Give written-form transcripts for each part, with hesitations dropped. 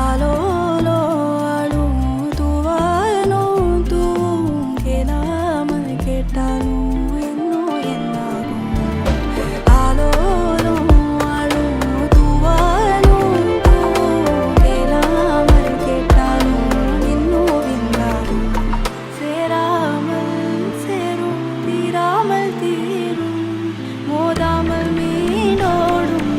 ஆலோலோ அழும் தூவாலும் தூவும் கேளாமல் கேட்டாலும் இன்னும் என்னாகும். ஆலோலோ அழும் தூவாலும் தூவும் கேளாமல் கேட்டாலும் இன்னும் என்னாகும். சேராமல் சேரும் தீராமல் தீரும் மோதாமல் மீனோடும்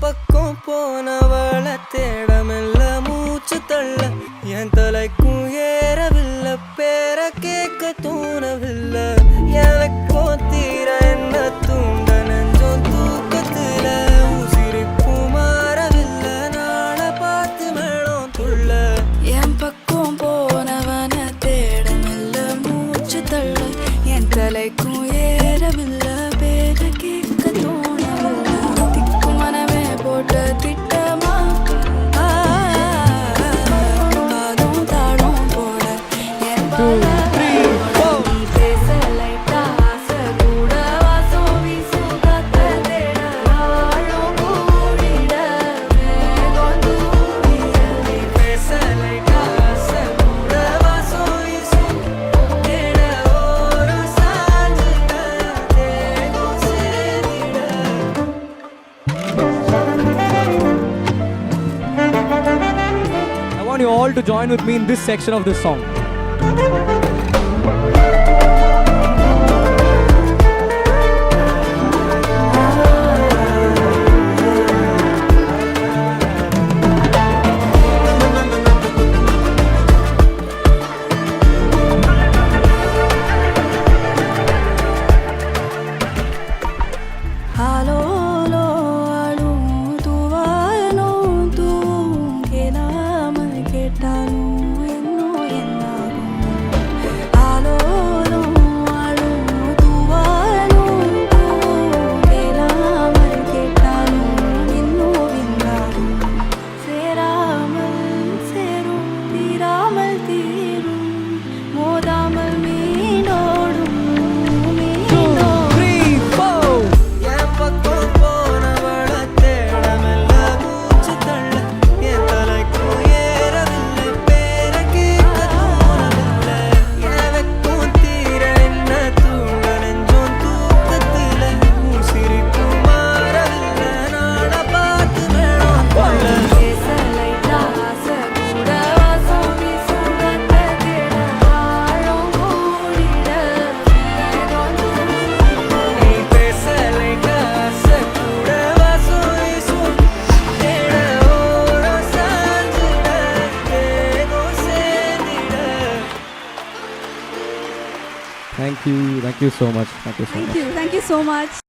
பக்கம் போனவள தேடமெல்ல மூச்சு தள்ள என் தலைக்கும் ஏறவில்லை பேர கேட்க தோணவில்லை எனக்கும் தீர என்ன தூண்ட நெஞ்சோம் தூக்கத்துல உசிரிப்பும் மாறவில்லை நாள பார்த்து மேளம் துள்ள என் பக்கம் போனவன தேடமெல்ல மூச்சு தள்ள என் தலைக்கும் ஏறவில்லை பேர கேட்க தோணவில்லை திக்கு மனமே போட்ட திட்டமா பாதம் தாளம் போட என் I want you all to join with me in this section of this song. ஆலோலோ அழும் தூவாலும் தூவும் கேளாமல் கேட்டாலும் இன்னும் என்னாகும். ஆலோலோ அழும் தூவாலும் தூவும் கேளாமல் கேட்டாலும் இன்னும் என்னாகும். சேராமல் சேரும் தீராமல் தீரும் மோதாமல் மீனோடும் Thank you so much. Thank you so much. Thank you so much.